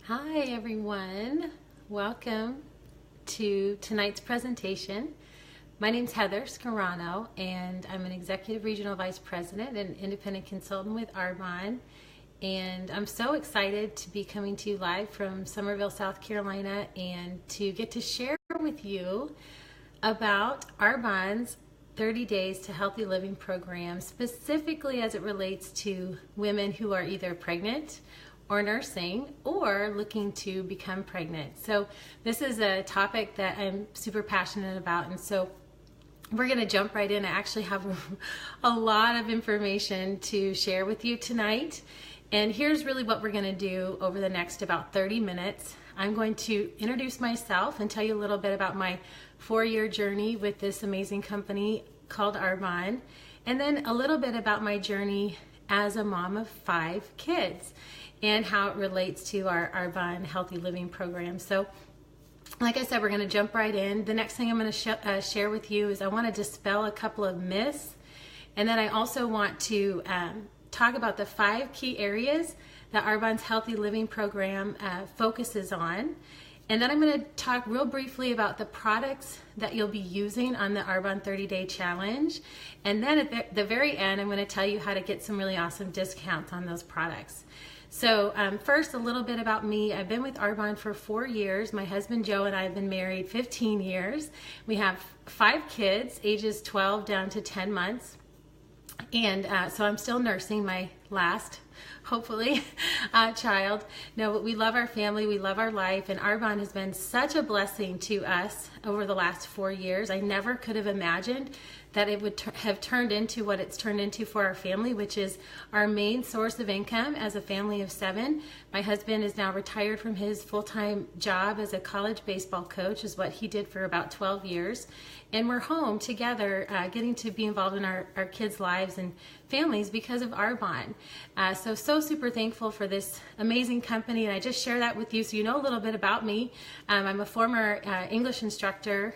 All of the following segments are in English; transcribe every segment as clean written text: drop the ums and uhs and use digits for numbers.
Hi everyone, welcome to tonight's presentation. My name's Heather Scarano and I'm an Executive Regional Vice President and Independent Consultant with Arbonne, and I'm so excited to be coming to you live from Summerville, South Carolina, and to get to share with you about Arbonne's 30 Days to Healthy Living program, specifically as it relates to women who are either pregnant or nursing or looking to become pregnant. So this is a topic that I'm super passionate about, and so we're going to jump right in. I actually have a lot of information to share with you tonight, and here's really what we're going to do over the next about 30 minutes. I'm going to introduce myself and tell you a little bit about my 4-year journey with this amazing company called Arbonne, and then a little bit about my journey as a mom of 5 kids and how it relates to our Arbonne Healthy Living program. So like I said, we're going to jump right in. The next thing I'm going to share with you is I want to dispel a couple of myths, and then I also want to talk about the 5 key areas that Arbonne's Healthy Living program focuses on. And then I'm going to talk real briefly about the products that you'll be using on the Arbonne 30-Day Challenge. And then at the very end, I'm going to tell you how to get some really awesome discounts on those products. So first, a little bit about me. I've been with Arbonne for 4 years. My husband Joe and I have been married 15 years. We have 5 kids, ages 12 down to 10 months. And so I'm still nursing my last, hopefully, child. No, but we love our family, we love our life, and Arbonne has been such a blessing to us over the last 4 years. I never could have imagined that it would have turned into what it's turned into for our family, which is our main source of income as a family of 7. My husband is now retired from his full-time job as a college baseball coach, is what he did for about 12 years. And we're home together, getting to be involved in our kids' lives and families because of Arbonne. So super thankful for this amazing company, and I just share that with you so you know a little bit about me. I'm a former English instructor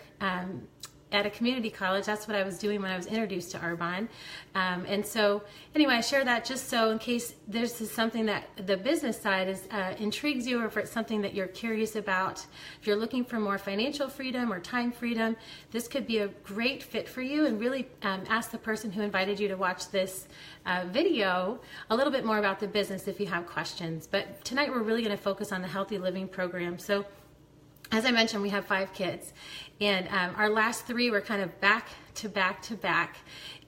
at a community college. That's what I was doing when I was introduced to Arbonne. And so anyway, I share that just so in case there's something that the business side is intrigues you, or if it's something that you're curious about. If you're looking for more financial freedom or time freedom, this could be a great fit for you, and really ask the person who invited you to watch this video a little bit more about the business if you have questions. But tonight we're really going to focus on the Healthy Living program. So as I mentioned, we have 5 kids, and our last 3 were kind of back to back to back,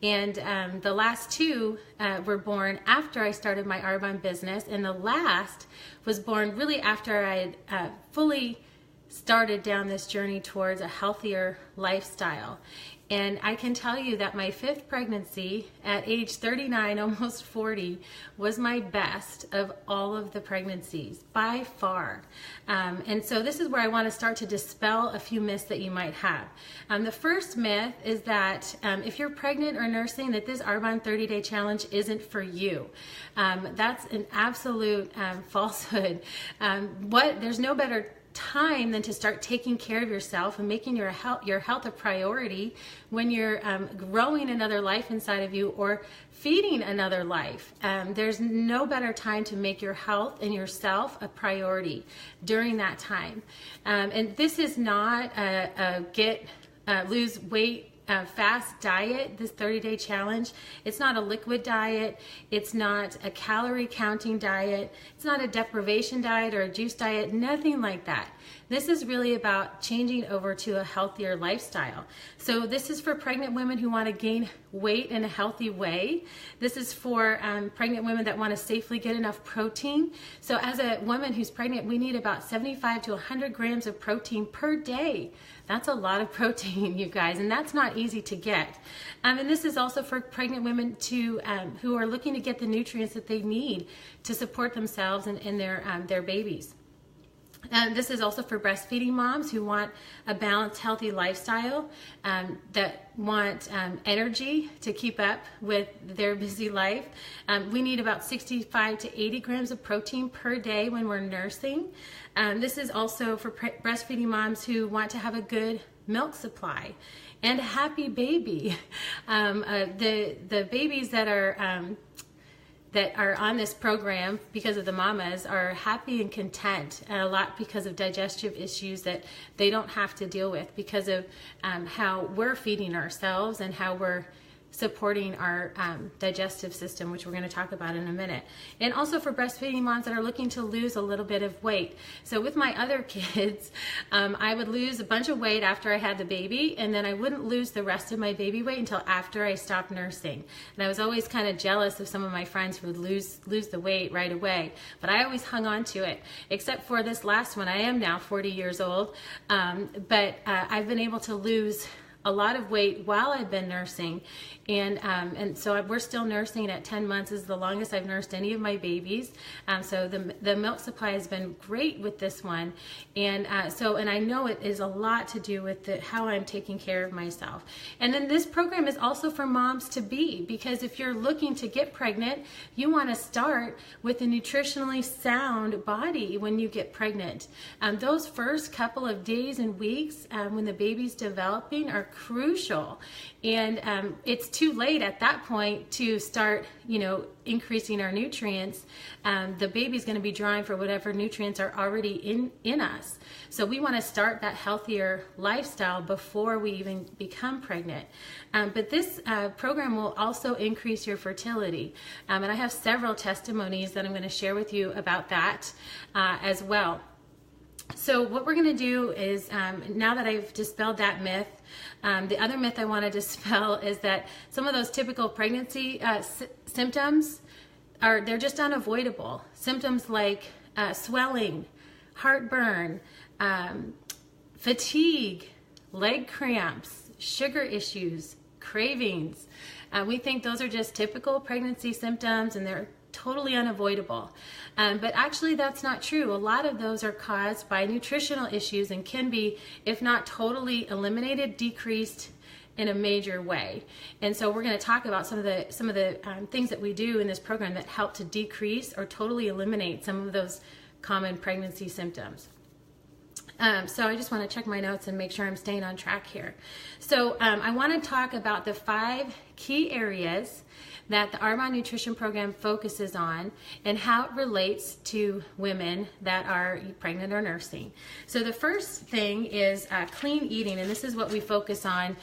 and the last 2 were born after I started my Arbonne business, and the last was born really after I had fully started down this journey towards a healthier lifestyle. And I can tell you that my 5th pregnancy at age 39, almost 40, was my best of all of the pregnancies, by far. And so this is where I want to start to dispel a few myths that you might have. The first myth is that if you're pregnant or nursing, that this Arbonne 30-Day Challenge isn't for you. That's an absolute falsehood. There's no better time than to start taking care of yourself and making your health a priority when you're growing another life inside of you or feeding another life. There's no better time to make your health and yourself a priority during that time. And this is not a lose weight fast diet, this 30-day challenge. It's not a liquid diet. It's not a calorie counting diet. It's not a deprivation diet or a juice diet, nothing like that. This is really about changing over to a healthier lifestyle. So this is for pregnant women who want to gain weight in a healthy way. This is for pregnant women that want to safely get enough protein. So as a woman who's pregnant, we need about 75 to 100 grams of protein per day. That's a lot of protein, you guys, and that's not easy to get. And this is also for pregnant women who are looking to get the nutrients that they need to support themselves and their babies. This is also for breastfeeding moms who want a balanced, healthy lifestyle, that want energy to keep up with their busy life. We need about 65 to 80 grams of protein per day when we're nursing. This is also for breastfeeding moms who want to have a good milk supply and a happy baby. The babies that are that are on this program because of the mamas are happy and content, and a lot because of digestive issues that they don't have to deal with because of how we're feeding ourselves and how we're supporting our digestive system, which we're going to talk about in a minute. And also for breastfeeding moms that are looking to lose a little bit of weight. So with my other kids, I would lose a bunch of weight after I had the baby, and then I wouldn't lose the rest of my baby weight until after I stopped nursing. And I was always kind of jealous of some of my friends who would lose the weight right away, but I always hung on to it, except for this last one. I am now 40 years old, but I've been able to lose a lot of weight while I've been nursing, and so we're still nursing at 10 months is the longest I've nursed any of my babies. So the milk supply has been great with this one, and I know it is a lot to do with how I'm taking care of myself. And then this program is also for moms to be, because if you're looking to get pregnant, you want to start with a nutritionally sound body when you get pregnant. Those first couple of days and weeks when the baby's developing are crucial, and it's too late at that point to start increasing our nutrients. The baby's going to be drawing for whatever nutrients are already in us, so we want to start that healthier lifestyle before we even become pregnant. But this program will also increase your fertility, and I have several testimonies that I'm going to share with you about that as well. So what we're going to do is, now that I've dispelled that myth, the other myth I want to dispel is that some of those typical pregnancy symptoms they're just unavoidable. Symptoms like swelling, heartburn, fatigue, leg cramps, sugar issues, cravings. We think those are just typical pregnancy symptoms, and they're totally unavoidable. But actually that's not true. A lot of those are caused by nutritional issues and can be, if not totally eliminated, decreased in a major way. And so we're going to talk about some of the things that we do in this program that help to decrease or totally eliminate some of those common pregnancy symptoms. So I just want to check my notes and make sure I'm staying on track here. So I want to talk about the 5 key areas that the Arbonne Nutrition Program focuses on and how it relates to women that are pregnant or nursing. So the first thing is clean eating, and this is what we focus on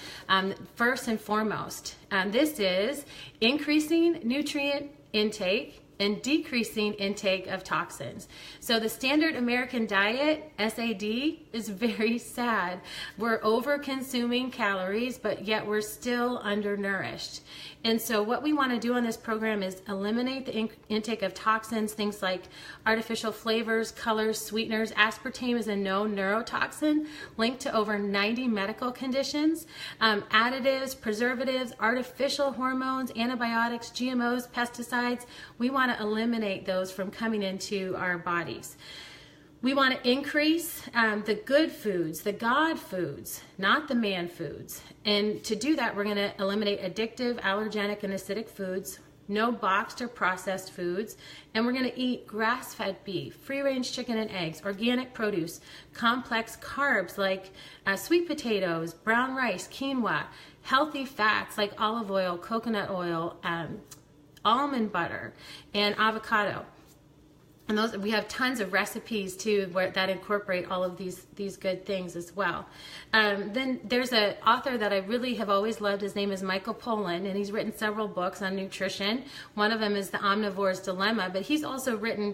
first and foremost. This is increasing nutrient intake and decreasing intake of toxins. So the standard American diet, SAD, is very sad. We're over consuming calories, but yet we're still undernourished. And so what we want to do on this program is eliminate the intake of toxins, things like artificial flavors, colors, sweeteners. Aspartame is a known neurotoxin linked to over 90 medical conditions. Additives, preservatives, artificial hormones, antibiotics, GMOs, pesticides. We want to eliminate those from coming into our bodies. We want to increase the good foods, the God foods, not the man foods. And to do that, we're going to eliminate addictive, allergenic, and acidic foods, no boxed or processed foods, and we're going to eat grass-fed beef, free-range chicken and eggs, organic produce, complex carbs like sweet potatoes, brown rice, quinoa, healthy fats like olive oil, coconut oil, almond butter, and avocado. And those, we have tons of recipes too that incorporate all of these good things as well. Then there's an author that I really have always loved. His name is Michael Pollan, and he's written several books on nutrition. One of them is The Omnivore's Dilemma, but he's also written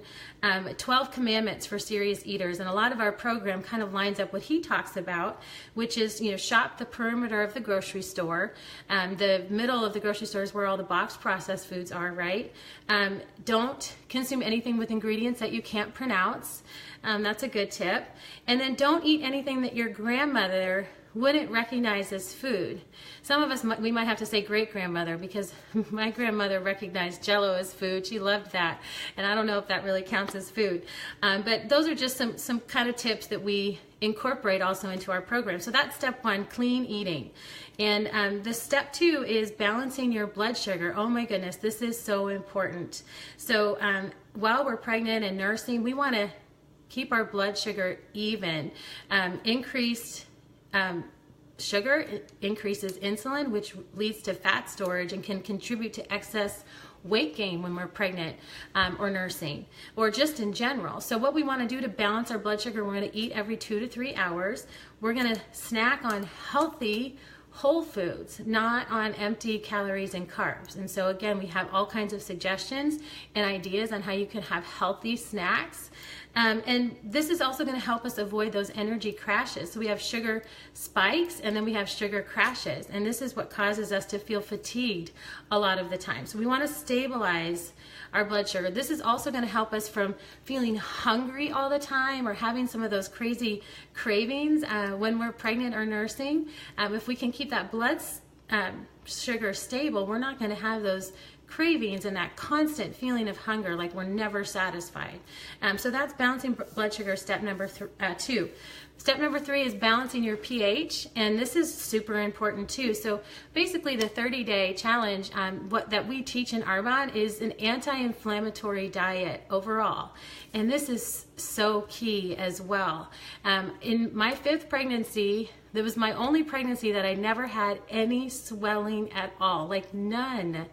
12 Commandments for Serious Eaters. And a lot of our program kind of lines up what he talks about, which is, shop the perimeter of the grocery store. The middle of the grocery store is where all the boxed processed foods are, right? Don't consume anything with ingredients that you can't pronounce. That's a good tip. And then don't eat anything that your grandmother wouldn't recognize as food. Some of us, we might have to say great-grandmother, because my grandmother recognized Jell-O as food. She loved that. And I don't know if that really counts as food. But those are just some kind of tips that we incorporate also into our program. So that's step 1, clean eating. And the step 2 is balancing your blood sugar. Oh my goodness, this is so important. So while we're pregnant and nursing, we want to keep our blood sugar even. Increased sugar increases insulin, which leads to fat storage and can contribute to excess weight gain when we're pregnant or nursing, or just in general. So what we want to do to balance our blood sugar, we're going to eat every 2 to 3 hours. We're going to snack on healthy whole foods, not on empty calories and carbs. And so again, we have all kinds of suggestions and ideas on how you can have healthy snacks. And this is also going to help us avoid those energy crashes. So we have sugar spikes and then we have sugar crashes. And this is what causes us to feel fatigued a lot of the time. So we want to stabilize our blood sugar. This is also going to help us from feeling hungry all the time or having some of those crazy cravings when we're pregnant or nursing. If we can keep that blood sugar stable, we're not going to have those cravings and that constant feeling of hunger, like we're never satisfied. So that's balancing blood sugar, step number 2. Step number 3 is balancing your pH, and this is super important too. So basically the 30-day challenge that we teach in Arbonne is an anti-inflammatory diet overall. And this is so key as well. In my 5th pregnancy, that was my only pregnancy that I never had any swelling at all, like none.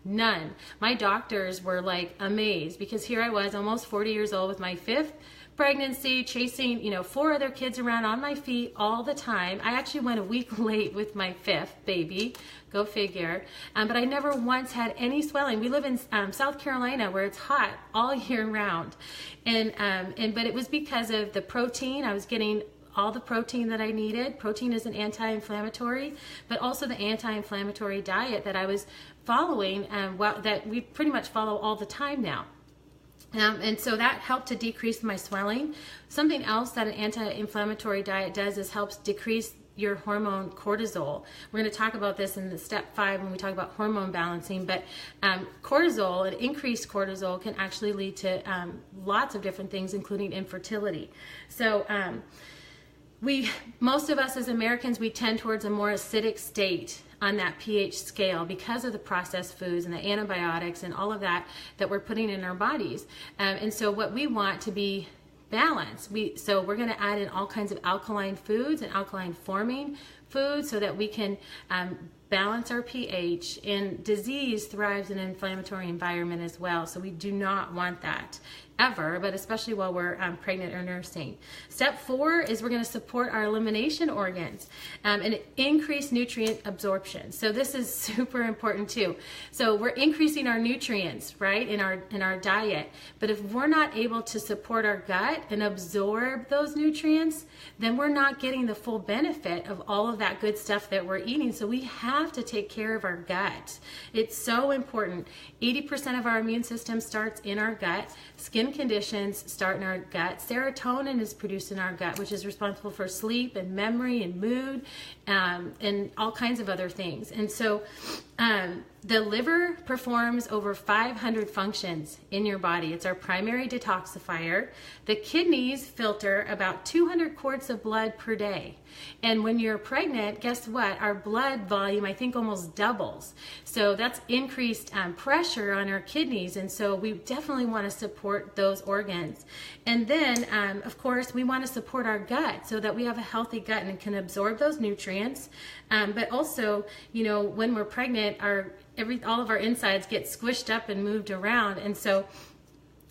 My doctors were like amazed, because here I was almost 40 years old with my 5th pregnancy, chasing 4 other kids around on my feet all the time. I actually went a week late with my 5th baby, go figure. But I never once had any swelling. We live in South Carolina, where it's hot all year round, but it was because of the protein. I was getting all the protein that I needed. Protein is an anti-inflammatory, but also the anti-inflammatory diet that I was following, that we pretty much follow all the time now. And so that helped to decrease my swelling. Something else that an anti-inflammatory diet does is helps decrease your hormone cortisol. We're going to talk about this in the step 5 when we talk about hormone balancing, but cortisol, an increased cortisol, can actually lead to lots of different things, including infertility. So most of us as Americans, we tend towards a more acidic state on that pH scale because of the processed foods and the antibiotics and all of that we're putting in our bodies. And so what we want to be balanced, so we're going to add in all kinds of alkaline foods and alkaline forming foods so that we can balance our pH. And disease thrives in an inflammatory environment as well, so we do not want that ever, but especially while we're pregnant or nursing. Step 4 is we're going to support our elimination organs and increase nutrient absorption. So this is super important too. So we're increasing our nutrients, right, in our diet, but if we're not able to support our gut and absorb those nutrients, then we're not getting the full benefit of all of that good stuff that we're eating. So we have to take care of our gut. It's so important. 80% of our immune system starts in our gut. Skin conditions start in our gut. Serotonin is produced in our gut, which is responsible for sleep and memory and mood and all kinds of other things. And so the liver performs over 500 functions in your body. It's our primary detoxifier. The kidneys filter about 200 quarts of blood per day. And when you're pregnant, guess what? Our blood volume, I think, almost doubles. So that's increased pressure on our kidneys. And so we definitely want to support those organs. And then, of course, we want to support our gut so that we have a healthy gut and can absorb those nutrients. But also, when we're pregnant, all of our insides get squished up and moved around. And so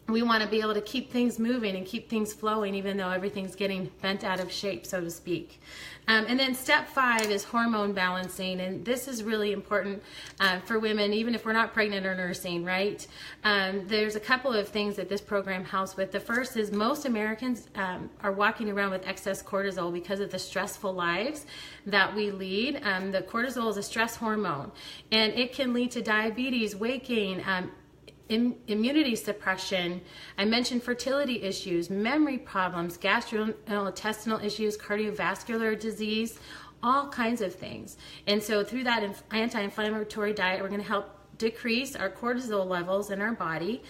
we want to be able to keep things moving and keep things flowing, even though everything's getting bent out of shape, so to speak. And then step 5 is hormone balancing, and this is really important for women, even if we're not pregnant or nursing, right? There's a couple of things that this program helps with. The first is most Americans are walking around with excess cortisol because of the stressful lives that we lead. The cortisol is a stress hormone, and it can lead to diabetes, weight gain, immunity suppression. I mentioned fertility issues, memory problems, gastrointestinal issues, cardiovascular disease, all kinds of things. And so through that anti-inflammatory diet, we're going to help decrease our cortisol levels in our body.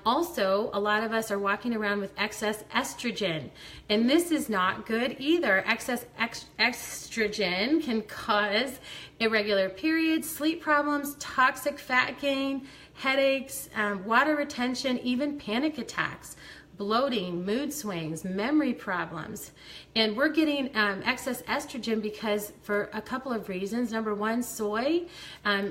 Also, a lot of us are walking around with excess estrogen, and this is not good either. Excess estrogen can cause irregular periods, sleep problems, toxic fat gain, headaches, water retention, even panic attacks, bloating, mood swings, memory problems. And we're getting excess estrogen because for a couple of reasons. Number one, soy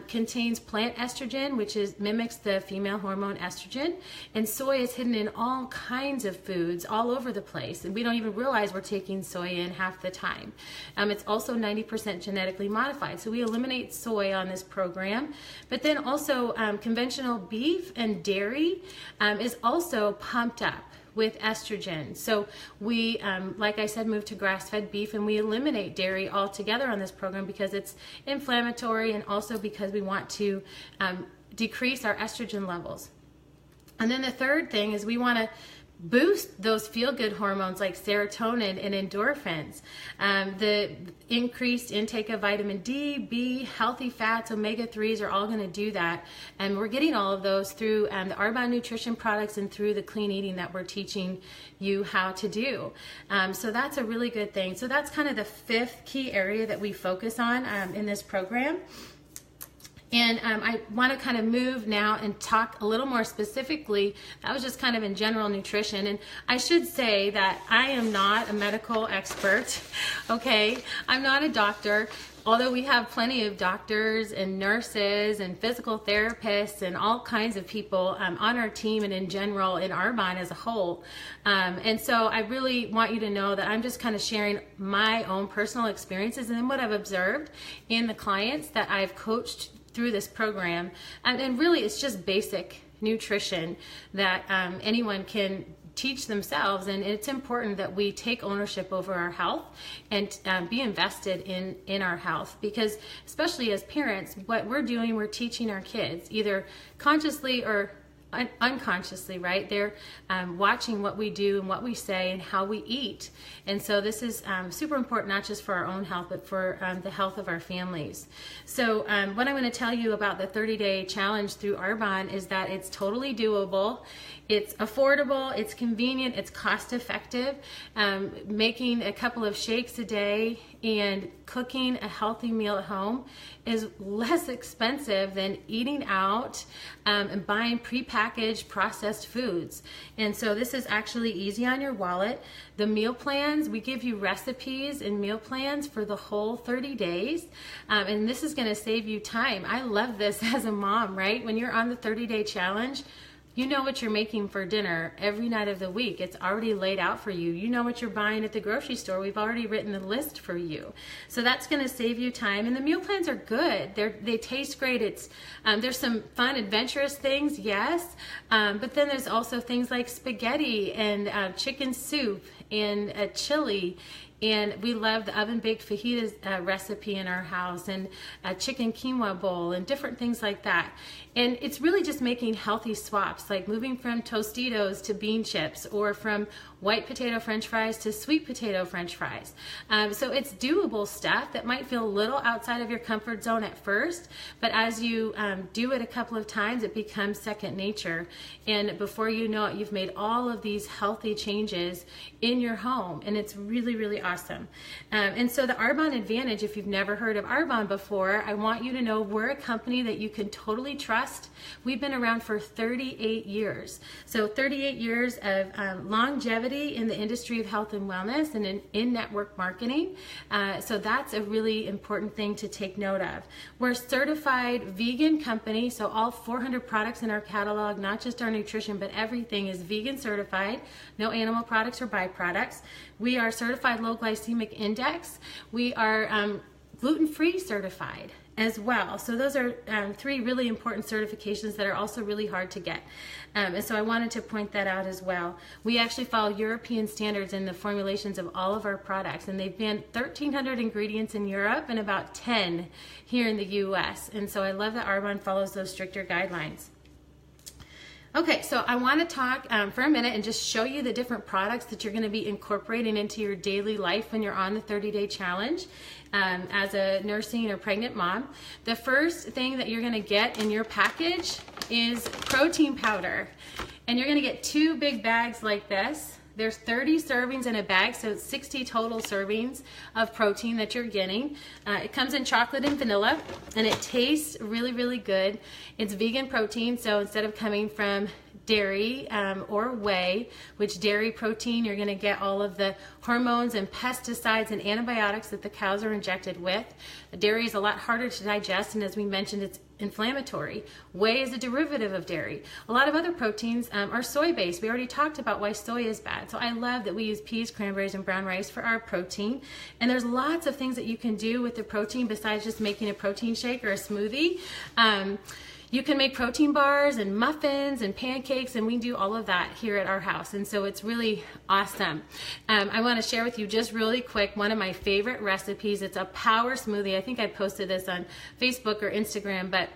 contains plant estrogen, which mimics the female hormone estrogen. And soy is hidden in all kinds of foods all over the place. And we don't even realize we're taking soy in half the time. It's also 90% genetically modified. So we eliminate soy on this program. But then also conventional beef and dairy is also pumped up with estrogen. So we, like I said, move to grass-fed beef, and we eliminate dairy altogether on this program because it's inflammatory, and also because we want to decrease our estrogen levels. And then the third thing is we want to boost those feel-good hormones like serotonin and endorphins. The increased intake of vitamin D, B, healthy fats, omega-3s are all going to do that. And we're getting all of those through the Arbonne nutrition products and through the clean eating that we're teaching you how to do. So that's a really good thing. So that's kind of the fifth key area that we focus on in this program. And I want to kind of move now and talk a little more specifically. That was just kind of in general nutrition. And I should say that I am not a medical expert, okay? I'm not a doctor, although we have plenty of doctors and nurses and physical therapists and all kinds of people on our team and in general in Arbonne as a whole. And so I really want you to know that I'm just kind of sharing my own personal experiences and then what I've observed in the clients that I've coached through this program. And really it's just basic nutrition that anyone can teach themselves, and it's important that we take ownership over our health and be invested in our health, because especially as parents, what we're doing, we're teaching our kids either consciously or unconsciously, right? They're watching what we do and what we say and how we eat. And so this is super important, not just for our own health, but for the health of our families. So what I'm going to tell you about the 30-day challenge through Arbonne is that it's totally doable. It's affordable, it's convenient, it's cost effective. Making a couple of shakes a day and cooking a healthy meal at home is less expensive than eating out and buying prepackaged processed foods. And so this is actually easy on your wallet. The meal plans, we give you recipes and meal plans for the whole 30 days. And this is going to save you time. I love this as a mom, right? When you're on the 30-day challenge, you know what you're making for dinner every night of the week. It's already laid out for you. You know what you're buying at the grocery store. We've already written the list for you. So that's going to save you time. And the meal plans are good. They taste great. There's some fun, adventurous things, yes. But then there's also things like spaghetti and chicken soup and chili. And we love the oven-baked fajitas recipe in our house, and a chicken quinoa bowl, and different things like that. And it's really just making healthy swaps, like moving from Tostitos to bean chips, or from white potato french fries to sweet potato french fries. So it's doable stuff that might feel a little outside of your comfort zone at first, but as you do it a couple of times, it becomes second nature. And before you know it, you've made all of these healthy changes in your home, and it's really, really awesome. And so the Arbonne Advantage, if you've never heard of Arbonne before, I want you to know we're a company that you can totally trust. We've been around for 38 years. So 38 years of longevity in the industry of health and wellness and in network marketing. So that's a really important thing to take note of. We're a certified vegan company, so all 400 products in our catalog, not just our nutrition, but everything is vegan certified. No animal products or byproducts. We are certified low glycemic index. We are gluten-free certified as well. So those are three really important certifications that are also really hard to get. And so I wanted to point that out as well. We actually follow European standards in the formulations of all of our products, and they've been 1,300 ingredients in Europe and about 10 here in the US. And so I love that Arbonne follows those stricter guidelines. Okay, so I want to talk for a minute and just show you the different products that you're going to be incorporating into your daily life when you're on the 30-day challenge as a nursing or pregnant mom. The first thing that you're going to get in your package is protein powder. And you're going to get 2 big bags like this. There's 30 servings in a bag, so it's 60 total servings of protein that you're getting. It comes in chocolate and vanilla, and it tastes really, really good. It's vegan protein, so instead of coming from dairy or whey, which dairy protein, you're going to get all of the hormones and pesticides and antibiotics that the cows are injected with. Dairy is a lot harder to digest, and as we mentioned, it's inflammatory. Whey is a derivative of dairy. A lot of other proteins are soy-based. We already talked about why soy is bad. So I love that we use peas, cranberries, and brown rice for our protein. And there's lots of things that you can do with the protein besides just making a protein shake or a smoothie. You can make protein bars and muffins and pancakes, and we do all of that here at our house. And so it's really awesome. I want to share with you just really quick one of my favorite recipes. It's a power smoothie. I think I posted this on Facebook or Instagram, but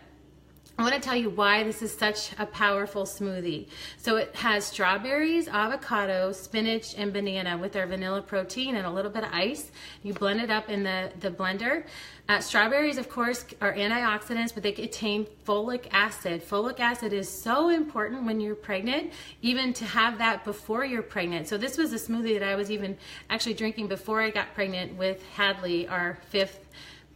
I want to tell you why this is such a powerful smoothie. So it has strawberries, avocado, spinach, and banana with our vanilla protein and a little bit of ice. You blend it up in the blender. Strawberries, of course, are antioxidants, but they contain folic acid. Folic acid is so important when you're pregnant, even to have that before you're pregnant. So this was a smoothie that I was even actually drinking before I got pregnant with Hadley, our 5th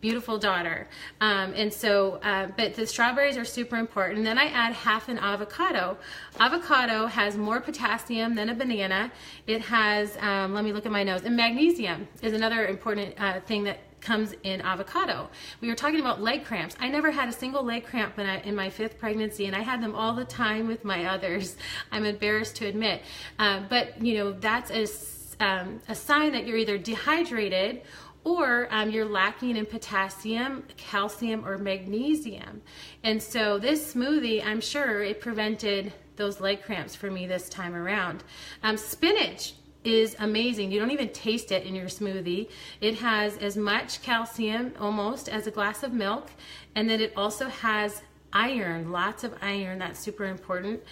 beautiful daughter. But the strawberries are super important. And then I add half an avocado. Avocado has more potassium than a banana. It has, let me look at my nose, and magnesium is another important thing that comes in avocado. We were talking about leg cramps. I never had a single leg cramp in my 5th pregnancy, and I had them all the time with my others. I'm embarrassed to admit. But you know, that's a sign that you're either dehydrated or you're lacking in potassium, calcium, or magnesium. And so this smoothie, I'm sure it prevented those leg cramps for me this time around. Spinach is amazing. You don't even taste it in your smoothie. It has as much calcium almost as a glass of milk, and then it also has iron, lots of iron. That's super important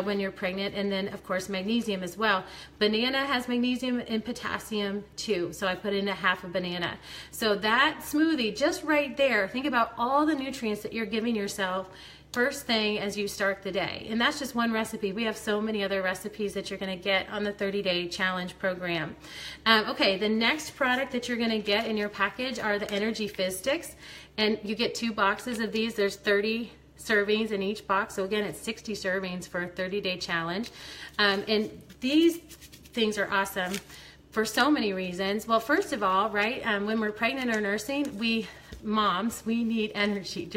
when you're pregnant. And then of course magnesium as well. Banana has magnesium and potassium too, so I put in a half a banana. So that smoothie just right there, think about all the nutrients that you're giving yourself first thing as you start the day. And that's just one recipe. We have so many other recipes that you're going to get on the 30-day challenge program. Okay, the next product that you're going to get in your package are the Energy Fizz Sticks, and you get 2 boxes of these. There's 30 servings in each box, so again it's 60 servings for a 30-day challenge. And these things are awesome for so many reasons. Well, first of all, right, when we're pregnant or nursing, we need energy,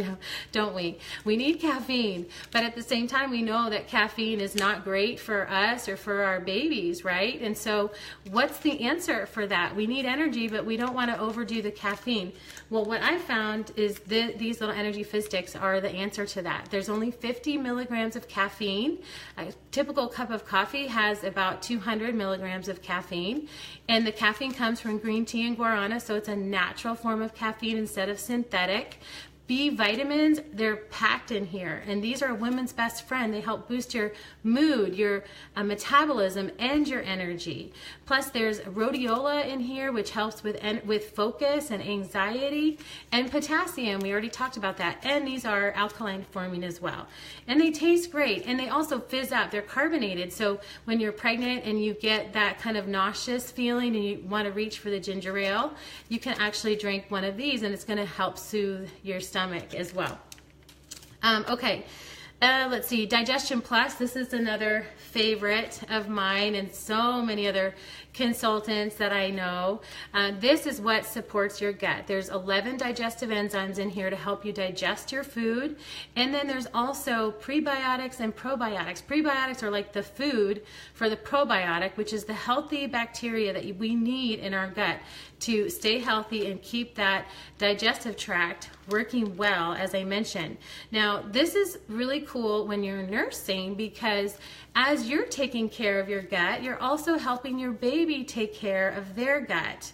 don't we? We need caffeine, but at the same time, we know that caffeine is not great for us or for our babies, right? And so what's the answer for that? We need energy, but we don't want to overdo the caffeine. Well, what I found is these little Energy Fizz Sticks are the answer to that. There's only 50 milligrams of caffeine. A typical cup of coffee has about 200 milligrams of caffeine, and the caffeine comes from green tea and guarana, so it's a natural form of caffeine instead of synthetic. B vitamins, they're packed in here, and these are women's best friend. They help boost your mood, your metabolism, and your energy. Plus there's rhodiola in here, which helps with focus and anxiety, and potassium, we already talked about that, and these are alkaline forming as well. And they taste great, and they also fizz up. They're carbonated, so when you're pregnant and you get that kind of nauseous feeling and you want to reach for the ginger ale, you can actually drink one of these, and it's going to help soothe your stomach as well. Okay, let's see, Digestion Plus. This is another favorite of mine and so many other consultants that I know. This is what supports your gut. There's 11 digestive enzymes in here to help you digest your food. And then there's also prebiotics and probiotics. Prebiotics are like the food for the probiotic, which is the healthy bacteria that we need in our gut to stay healthy and keep that digestive tract working well, as I mentioned. Now, this is really cool when you're nursing, because as you're taking care of your gut, you're also helping your baby take care of their gut,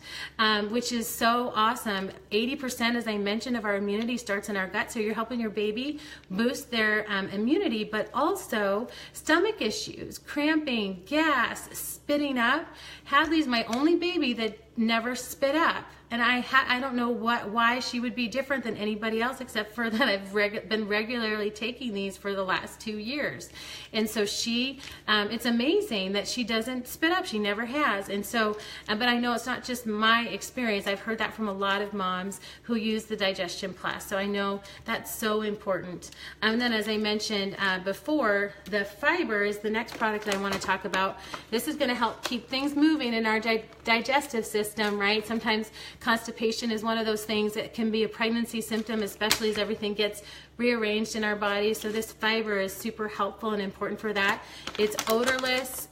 which is so awesome. 80%, as I mentioned, of our immunity starts in our gut, so you're helping your baby boost their immunity, but also stomach issues, cramping, gas, spitting up. Hadley's my only baby that never spit up, and I don't know why she would be different than anybody else, except for that I've been regularly taking these for the last 2 years. And so she it's amazing that she doesn't spit up. She never has. And so, but I know it's not just my experience. I've heard that from a lot of moms who use the Digestion Plus. So I know that's so important. And then, as I mentioned before, the fiber is the next product that I want to talk about. This is going to help keep things moving in our digestive system, right? Sometimes constipation is one of those things that can be a pregnancy symptom, especially as everything gets rearranged in our bodies. So this fiber is super helpful and important for that. It's odorless,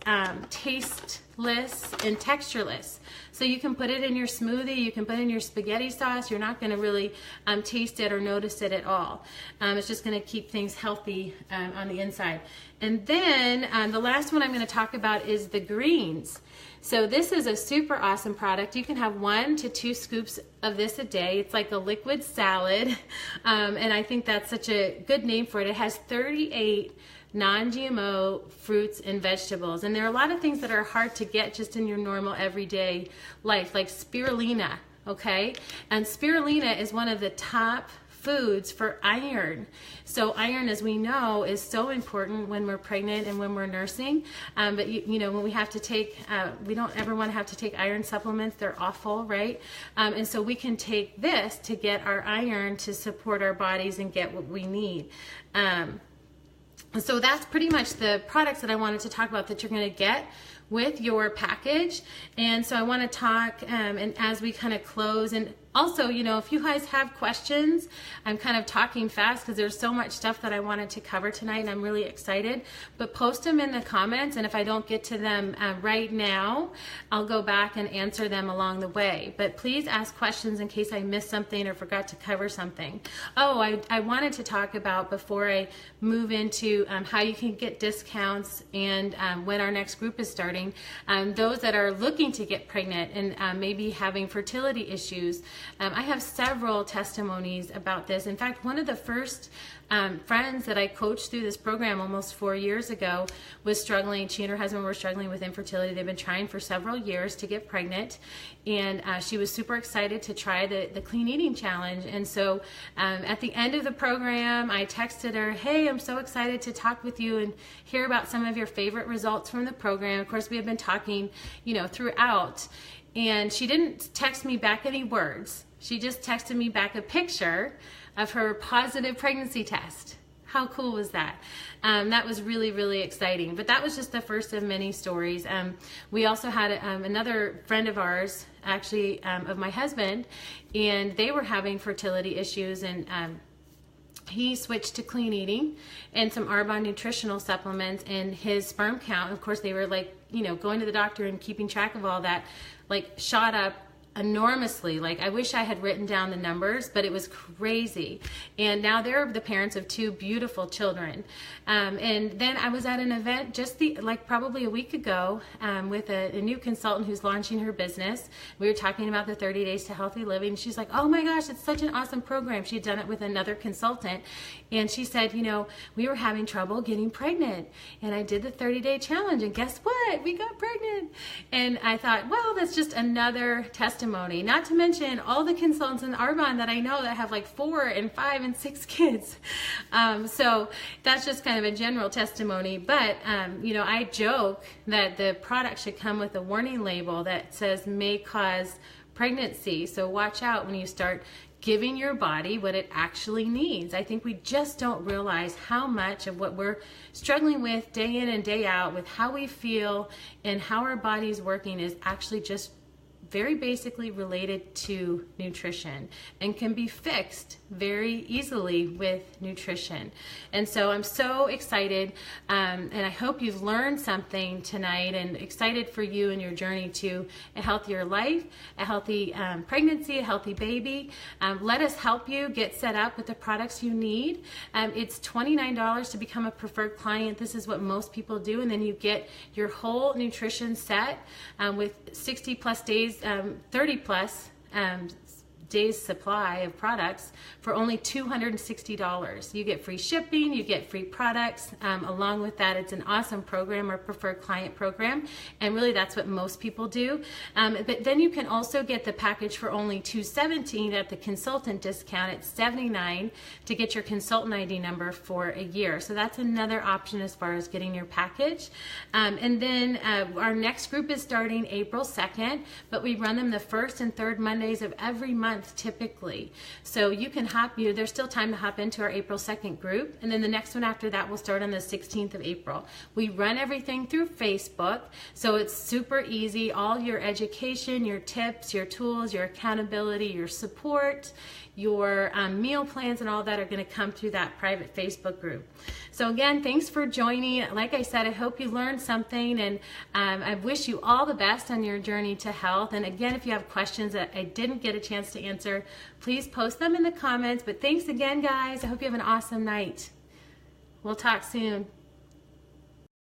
tasteless, and textureless. So you can put it in your smoothie, you can put it in your spaghetti sauce. You're not going to really taste it or notice it at all. It's just going to keep things healthy on the inside. And then the last one I'm going to talk about is the greens. So this is a super awesome product. You can have 1 to 2 scoops of this a day. It's like a liquid salad, and I think that's such a good name for it. It has 38 non-GMO fruits and vegetables, and there are a lot of things that are hard to get just in your normal everyday life, like spirulina, okay? And spirulina is one of the top foods for iron. So iron, as we know, is so important when we're pregnant and when we're nursing. But you know, when we have to take, we don't ever want to have to take iron supplements. They're awful, right? And so we can take this to get our iron to support our bodies and get what we need. So that's pretty much the products that I wanted to talk about that you're going to get with your package. And so I want to talk, and as we kind of close, and also, you know, if you guys have questions, I'm kind of talking fast because there's so much stuff that I wanted to cover tonight, and I'm really excited. But post them in the comments, and if I don't get to them right now, I'll go back and answer them along the way. But please ask questions in case I missed something or forgot to cover something. Oh, I wanted to talk about, before I move into how you can get discounts and when our next group is starting, those that are looking to get pregnant and maybe having fertility issues. I have several testimonies about this. In fact, one of the first friends that I coached through this program almost 4 years ago was struggling. She and her husband were struggling with infertility. They've been trying for several years to get pregnant, and she was super excited to try the Clean Eating Challenge. And so at the end of the program, I texted her, "Hey, I'm so excited to talk with you and hear about some of your favorite results from the program." Of course, we have been talking, you know, throughout. And she didn't text me back any words. She just texted me back a picture of her positive pregnancy test. How cool was that? That was really, really exciting. But that was just the first of many stories. We also had another friend of ours, actually of my husband, and they were having fertility issues, and he switched to clean eating and some Arbonne nutritional supplements, and his sperm count, of course, they were like, you know, going to the doctor and keeping track of all that, like shot up enormously. Like, I wish I had written down the numbers, but it was crazy. And now they're the parents of 2 beautiful children. And then I was at an event just probably a week ago with a new consultant who's launching her business. We were talking about the 30 Days to Healthy Living. She's like, "Oh my gosh, it's such an awesome program." She'd done it with another consultant. And she said, "You know, we were having trouble getting pregnant. And I did the 30-day challenge. And guess what? We got pregnant." And I thought, well, that's just another testimony. Not to mention all the consultants in Arbonne that I know that have like 4 and 5 and 6 kids. So that's just kind of a general testimony. But, you know, I joke that the product should come with a warning label that says may cause pregnancy. So watch out when you start giving your body what it actually needs. I think we just don't realize how much of what we're struggling with day in and day out with how we feel and how our body's working is actually just very basically related to nutrition and can be fixed very easily with nutrition. And so I'm so excited, and I hope you've learned something tonight, and excited for you and your journey to a healthier life, a healthy pregnancy, a healthy baby. Let us help you get set up with the products you need. It's $29 to become a preferred client. This is what most people do, and then you get your whole nutrition set with 60 plus days, 30 plus days supply of products for only $260. You get free shipping, you get free products. Along with that, it's an awesome program, or preferred client program, and really that's what most people do. But then you can also get the package for only $217 at the consultant discount at $79 to get your consultant ID number for a year. So that's another option as far as getting your package. And then our next group is starting April 2nd, but we run them the first and third Mondays of every month typically. So you can there's still time to hop into our April 2nd group, and then the next one after that will start on the 16th of April. We run everything through Facebook, so it's super easy. All your education, your tips, your tools, your accountability, your support, your meal plans and all that are going to come through that private Facebook group. So again, thanks for joining. Like I said, I hope you learned something, and I wish you all the best on your journey to health. And again, if you have questions that I didn't get a chance to answer, please post them in the comments. But thanks again, guys. I hope you have an awesome night. We'll talk soon.